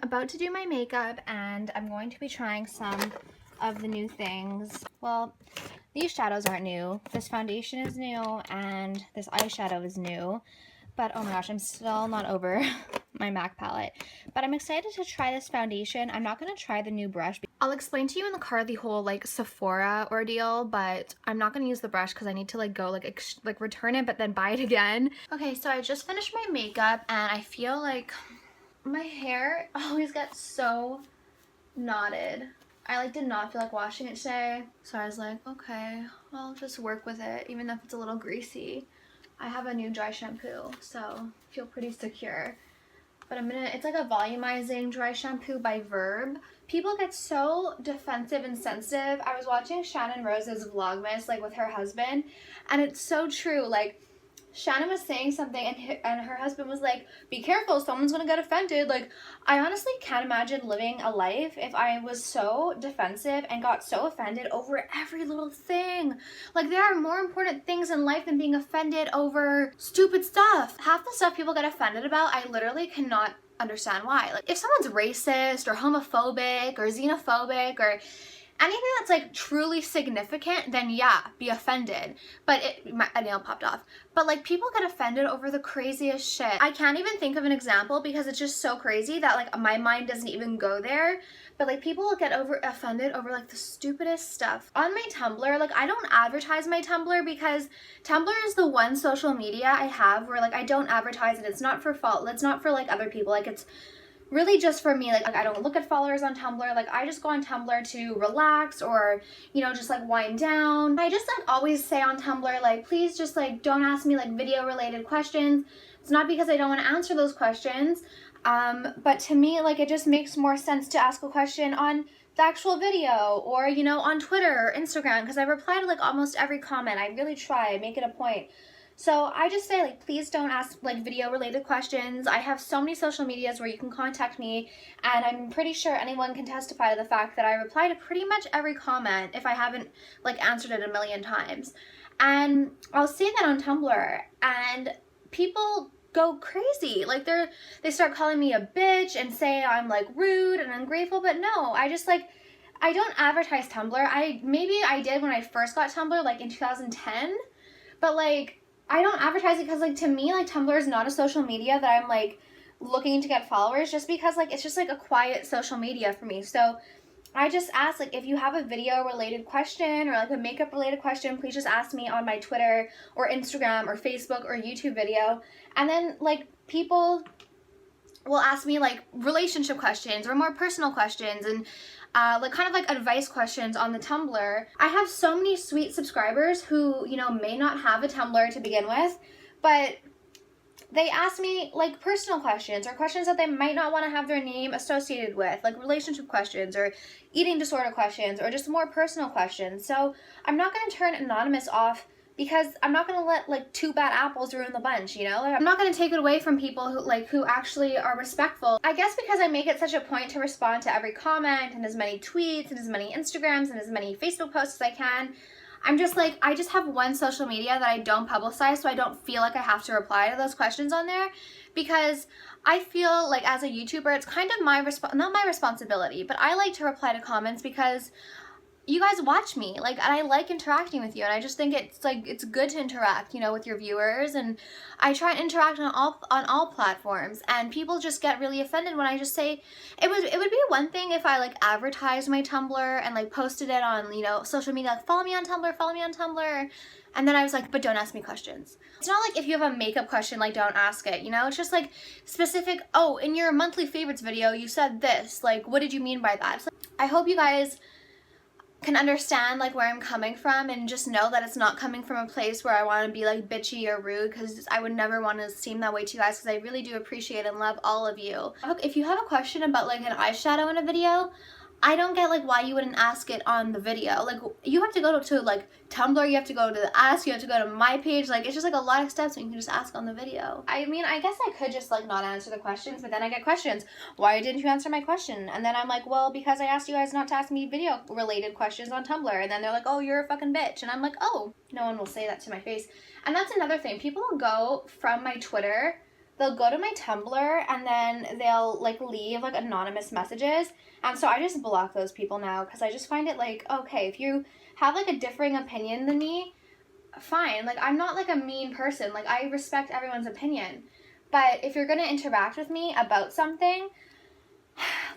about to do my makeup and I'm going to be trying some of the new things. Well, these shadows aren't new. This foundation is new and this eyeshadow is new. But oh my gosh, I'm still not over my MAC palette. But I'm excited to try this foundation. I'm not going to try the new brush. I'll explain to you in the car the whole like Sephora ordeal, but I'm not going to use the brush because I need to like go like return it but then buy it again. Okay, so I just finished my makeup and I feel like my hair always gets so knotted. I like did not feel like washing it today, so I was like, okay, I'll just work with it even if it's a little greasy. I have a new dry shampoo, so I feel pretty secure. But it's like a volumizing dry shampoo by Verb. People get so defensive and sensitive. I was watching Shannon Rose's Vlogmas like with her husband, and it's so true. Like Shannon was saying something and her husband was like, be careful, someone's gonna get offended. Like, I honestly can't imagine living a life if I was so defensive and got so offended over every little thing. Like, there are more important things in life than being offended over stupid stuff. Half the stuff people get offended about, I literally cannot understand why. Like, if someone's racist or homophobic or xenophobic or anything that's like truly significant, then yeah, be offended. But my nail popped off. But like people get offended over the craziest shit. I can't even think of an example because it's just so crazy that like my mind doesn't even go there. But like people get offended over like the stupidest stuff. On my Tumblr, like I don't advertise my Tumblr because Tumblr is the one social media I have where like I don't advertise it. It's not for fault. It's not for like other people. Like it's really just for me. Like I don't look at followers on Tumblr. Like I just go on Tumblr to relax or, you know, just like wind down. I just like always say on Tumblr, like, please just like don't ask me like video related questions. It's not because I don't want to answer those questions. But to me, like it just makes more sense to ask a question on the actual video or, you know, on Twitter or Instagram because I reply to like almost every comment. I really try, I make it a point. So I just say like, please don't ask like video related questions. I have so many social medias where you can contact me and I'm pretty sure anyone can testify to the fact that I reply to pretty much every comment if I haven't like answered it a million times. And I'll say that on Tumblr and people go crazy. Like they start calling me a bitch and say I'm like rude and ungrateful, but no, I just like, I don't advertise Tumblr. Maybe I did when I first got Tumblr like in 2010, but like, I don't advertise it because, like, to me, like, Tumblr is not a social media that I'm, like, looking to get followers just because, like, it's just, like, a quiet social media for me. So I just ask, like, if you have a video-related question or, like, a makeup-related question, please just ask me on my Twitter or Instagram or Facebook or YouTube video. And then, like, people will ask me, like, relationship questions or more personal questions and like kind of like advice questions on the Tumblr. I have so many sweet subscribers who, you know, may not have a Tumblr to begin with, but they ask me like personal questions or questions that they might not want to have their name associated with, like relationship questions or eating disorder questions or just more personal questions. So I'm not going to turn anonymous off because I'm not going to let like two bad apples ruin the bunch, you know? Like, I'm not going to take it away from people who actually are respectful. I guess because I make it such a point to respond to every comment and as many tweets and as many Instagrams and as many Facebook posts as I can, I'm just like, I just have one social media that I don't publicize so I don't feel like I have to reply to those questions on there because I feel like as a YouTuber, it's kind of not my responsibility, but I like to reply to comments because you guys watch me, like, and I like interacting with you, and I just think it's like it's good to interact, you know, with your viewers, and I try and interact on all platforms, and people just get really offended when I just say it would be one thing if I like advertised my Tumblr and like posted it on, you know, social media, like follow me on Tumblr, and then I was like, but don't ask me questions. It's not like if you have a makeup question, like don't ask it, you know, it's just like specific, oh, in your monthly favorites video you said this, like what did you mean by that? So, I hope you guys can understand like where I'm coming from and just know that it's not coming from a place where I want to be like bitchy or rude, because I would never want to seem that way to you guys, because I really do appreciate and love all of you. If you have a question about like an eyeshadow in a video, I don't get like why you wouldn't ask it on the video. Like you have to go to like Tumblr, you have to go to the ask, you have to go to my page, like it's just like a lot of steps and you can just ask on the video. I mean, I guess I could just like not answer the questions, but then I get questions. Why didn't you answer my question? And then I'm like, well, because I asked you guys not to ask me video related questions on Tumblr. And then they're like, oh, you're a fucking bitch. And I'm like, oh, no one will say that to my face. And that's another thing. People will go from my Twitter they'll go to my Tumblr and then they'll like leave like anonymous messages. And so I just block those people now because I just find it like, okay, if you have like a differing opinion than me, fine. Like, I'm not like a mean person. Like, I respect everyone's opinion. But if you're going to interact with me about something,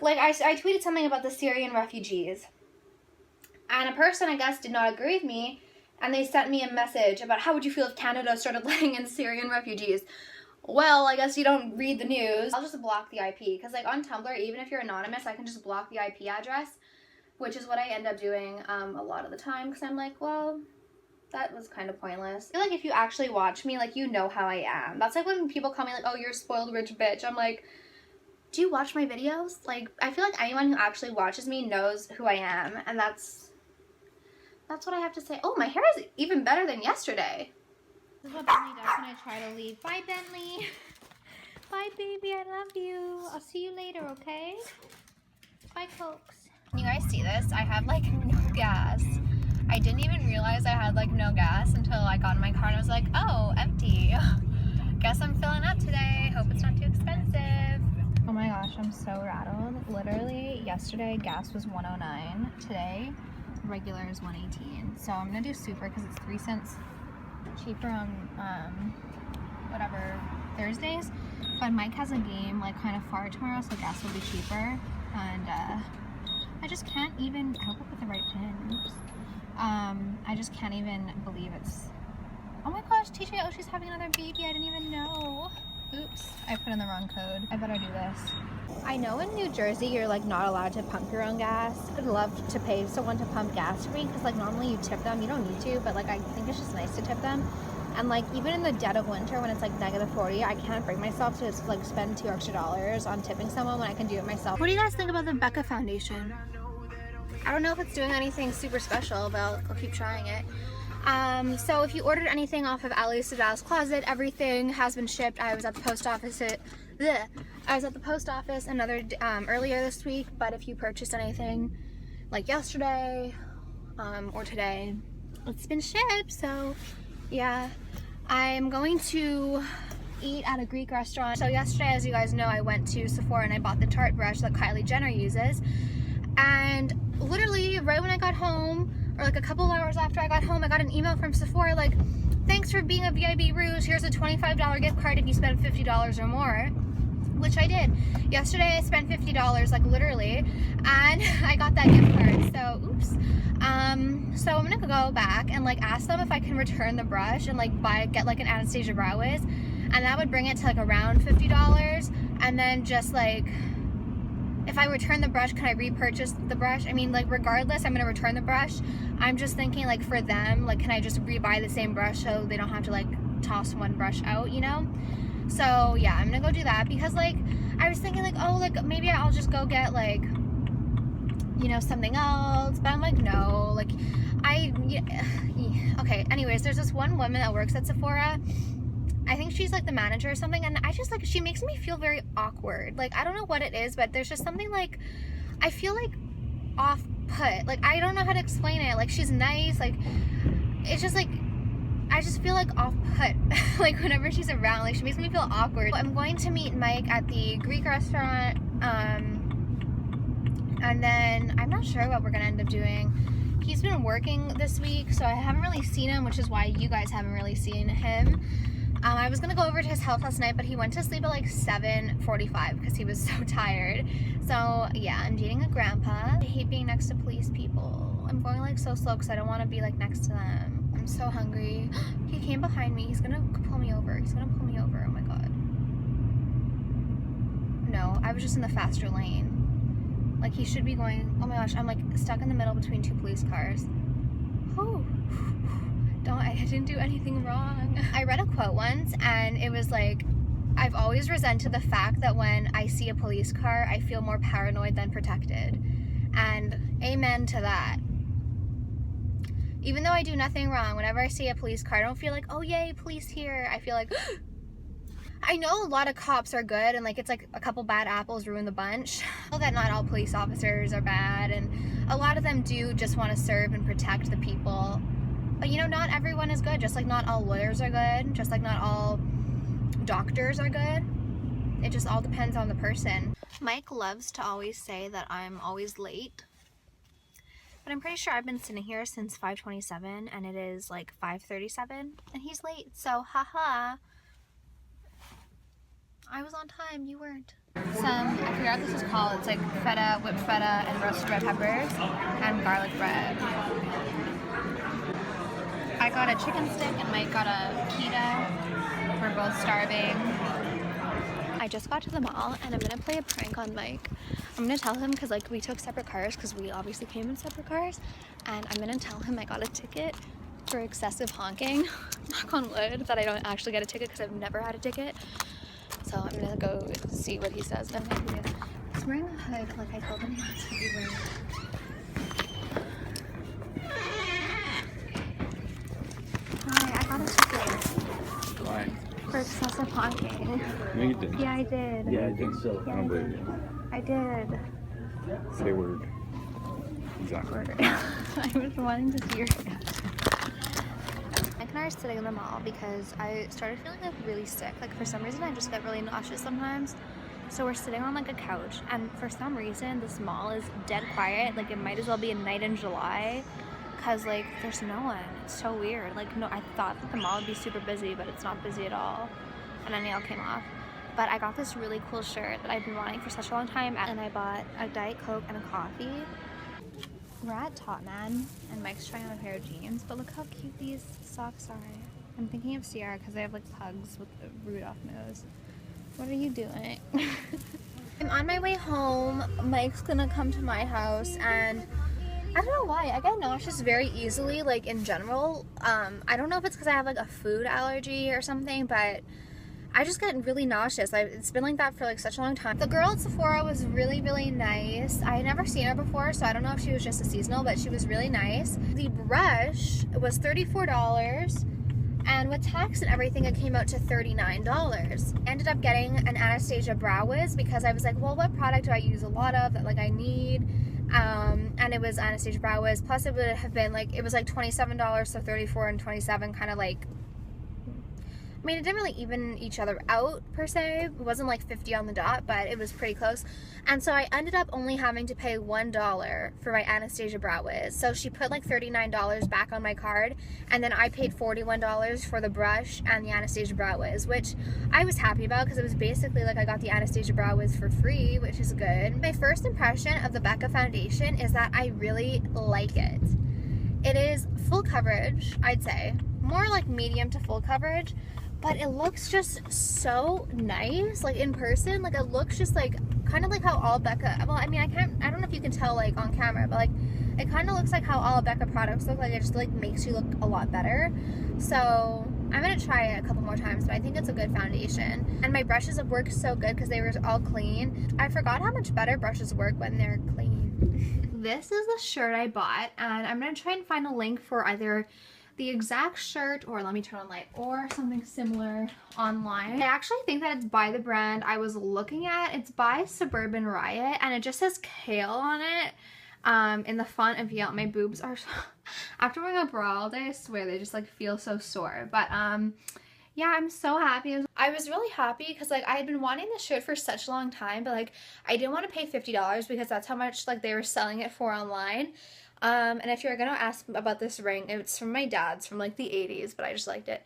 like I tweeted something about the Syrian refugees. And a person, I guess, did not agree with me. And they sent me a message about how would you feel if Canada started letting in Syrian refugees. Well, I guess you don't read the news. I'll just block the IP. Because, like, on Tumblr, even if you're anonymous, I can just block the IP address. Which is what I end up doing a lot of the time. Because I'm like, well, that was kind of pointless. I feel like if you actually watch me, like, you know how I am. That's like when people call me, like, oh, you're a spoiled rich bitch. I'm like, do you watch my videos? Like, I feel like anyone who actually watches me knows who I am. And that's what I have to say. Oh, my hair is even better than yesterday. This is what Bentley does when I try to leave. Bye, Bentley. Bye, baby. I love you. I'll see you later, okay? Bye, folks. Can you guys see this? I have, like, no gas. I didn't even realize I had, like, no gas until I got in my car and I was like, oh, empty. Guess I'm filling up today. Hope it's not too expensive. Oh my gosh, I'm so rattled. Literally, yesterday, gas was $1.09. Today, regular is $1.18. So I'm gonna do super because it's 3 cents cheaper on whatever Thursdays. But Mike has a game like kind of far tomorrow, so gas will be cheaper. And I just can't even, I hope I put the right pin. Oops. I just can't even believe it's, oh my gosh, TJ Oshie's having another baby. I didn't even know. Oops, I put in the wrong code. I better do this. I know in New Jersey you're like not allowed to pump your own gas. I'd love to pay someone to pump gas for me because like normally you tip them. You don't need to, but like I think it's just nice to tip them. And like even in the dead of winter when it's like -40, I can't bring myself to just like spend $2 extra on tipping someone when I can do it myself. What do you guys think about the Becca foundation? I don't know if it's doing anything super special, but I'll keep trying it. So if you ordered anything off of Allie's Sevdalis closet, everything has been shipped. I was at the post office earlier this week, but if you purchased anything like yesterday or today, it's been shipped. So yeah, I'm going to eat at a Greek restaurant. So yesterday, as you guys know, I went to Sephora and I bought the Tarte brush that Kylie Jenner uses, and literally right when I got home, or like a couple hours after I got home, I got an email from Sephora like, thanks for being a VIB Rouge, here's a $25 gift card if you spend $50 or more, which I did. Yesterday I spent $50, like literally, and I got that gift card, so oops. So I'm gonna go back and like ask them if I can return the brush and like get like an Anastasia Brow Wiz, and that would bring it to like around $50, and then just like, if I return the brush, can I repurchase the brush? I mean, like, regardless, I'm going to return the brush. I'm just thinking, like, for them, like, can I just rebuy the same brush so they don't have to, like, toss one brush out, you know? So, yeah, I'm going to go do that because, like, I was thinking, like, oh, like, maybe I'll just go get, like, you know, something else. But I'm like, no, like, okay, anyways, there's this one woman that works at Sephora. I think she's like the manager or something, and I just like, she makes me feel very awkward. Like, I don't know what it is, but there's just something like, I feel like off-put. Like, I don't know how to explain it. Like, she's nice. Like, it's just like, I just feel like off-put. Like, whenever she's around, like, she makes me feel awkward. I'm going to meet Mike at the Greek restaurant, and then I'm not sure what we're gonna end up doing. He's been working this week, so I haven't really seen him, which is why you guys haven't really seen him. I was gonna go over to his house last night, but he went to sleep at like 7:45 because he was so tired. So yeah, I'm dating a grandpa. I hate being next to police people. I'm going like so slow because I don't want to be like next to them. I'm so hungry. He came behind me. He's gonna pull me over. He's gonna pull me over. Oh my god. No, I was just in the faster lane. Like, he should be going. Oh my gosh, I'm like stuck in the middle between 2 police cars. Oh. I didn't do anything wrong. I read a quote once and it was like, I've always resented the fact that when I see a police car, I feel more paranoid than protected. And amen to that. Even though I do nothing wrong, whenever I see a police car, I don't feel like, oh yay, police here. I feel like, I know a lot of cops are good and like it's like a couple bad apples ruin the bunch. I know that not all police officers are bad, and a lot of them do just want to serve and protect the people. But you know, not everyone is good, just like not all lawyers are good, just like not all doctors are good. It just all depends on the person. Mike loves to always say that I'm always late, but I'm pretty sure I've been sitting here since 5:27 and it is like 5:37 and he's late, so haha. I was on time, you weren't. I forgot what this is called. It's like feta, whipped feta, and roasted red peppers, and garlic bread. I got a chicken stick and Mike got a pita. We're both starving. I just got to the mall and I'm gonna play a prank on Mike. I'm gonna tell him, because like we took separate cars because we obviously came in separate cars, and I'm gonna tell him I got a ticket for excessive honking. Knock on wood that I don't actually get a ticket because I've never had a ticket. So I'm gonna go see what he says. And he's wearing a hood like I told him he was to be wearing. Hi, I got a ticket. Why? For excessive honking. No, you didn't. Yeah, I did. Yeah, I think so. Yeah, I don't believe you. I did. Say word. Exactly. I was wanting to see your reaction. Mike and I are sitting in the mall because I started feeling like really sick. Like for some reason I just get really nauseous sometimes. So we're sitting on like a couch, and for some reason this mall is dead quiet. Like it might as well be a night in July, because like there's no one. It's so weird. Like no, I thought that the mall would be super busy, but it's not busy at all. And then they all came off. But I got this really cool shirt that I've been wanting for such a long time, and I bought a Diet Coke and a coffee. We're at Tottenham, and Mike's trying on a pair of jeans, but look how cute these socks are. I'm thinking of Sierra because they have like pugs with the Rudolph nose. What are you doing? I'm on my way home. Mike's gonna come to my house, and I don't know why. I get nauseous very easily, like in general. I don't know if it's because I have like a food allergy or something, but I just get really nauseous. It's been like that for like such a long time. The girl at Sephora was really, really nice. I had never seen her before, so I don't know if she was just a seasonal, but she was really nice. The brush was $34, and with tax and everything, it came out to $39. Ended up getting an Anastasia Brow Wiz because I was like, well, what product do I use a lot of that like I need? And it was Anastasia Brow Wiz. Plus it would have been like, it was like $27, so 34 and 27 kind of like, I mean, it didn't really even each other out, per se. It wasn't like 50 on the dot, but it was pretty close. And so I ended up only having to pay $1 for my Anastasia Brow Wiz. So she put like $39 back on my card, and then I paid $41 for the brush and the Anastasia Brow Wiz, which I was happy about because it was basically like I got the Anastasia Brow Wiz for free, which is good. My first impression of the Becca foundation is that I really like it. It is full coverage, I'd say. More like medium to full coverage. But it looks just so nice, like in person. Like it looks just like kind of like how all Becca, well, I mean, I don't know if you can tell like on camera, but like it kind of looks like how all Becca products look. Like it just like makes you look a lot better. So I'm gonna try it a couple more times, but I think it's a good foundation. And my brushes have worked so good because they were all clean. I forgot how much better brushes work when they're clean. This is the shirt I bought, and I'm gonna try and find a link for either the exact shirt, or let me turn on light, or something similar online. I actually think that it's by the brand I was looking at. It's by Suburban Riot, and it just says Kale on it in the font of yellow. My boobs are so after wearing a bra all day, I swear they just like feel so sore. But yeah, I'm so happy. I was really happy because like I had been wanting this shirt for such a long time, but like I didn't want to pay $50 because that's how much like they were selling it for online. And if you're gonna ask about this ring, it's from my dad's from like the 80s, but I just liked it.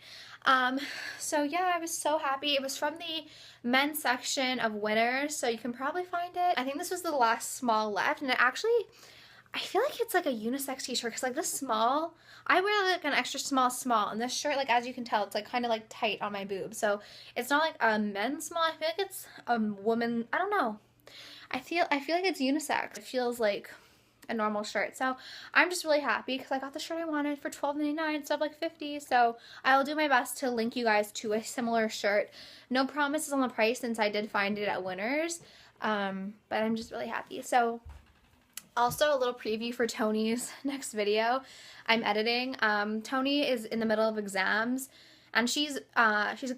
So yeah, I was so happy. It was from the men's section of Winners, so you can probably find it. I think this was the last small left, and it actually, I feel like it's like a unisex t-shirt because like this small, I wear like an extra small, and this shirt, like as you can tell, it's like kind of like tight on my boob. So it's not like a men's small. I feel like it's a woman. I don't know. I feel like it's unisex. It feels like a normal shirt. So I'm just really happy because I got the shirt I wanted for $12.99 instead of like $50. So I'll do my best to link you guys to a similar shirt. No promises on the price since I did find it at Winners, but I'm just really happy. So also a little preview for Tony's next video I'm editing. Tony is in the middle of exams, and she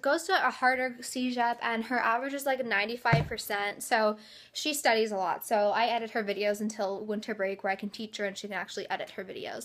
goes to a harder CJEP, and her average is like 95%, so she studies a lot. So I edit her videos until winter break where I can teach her and she can actually edit her videos.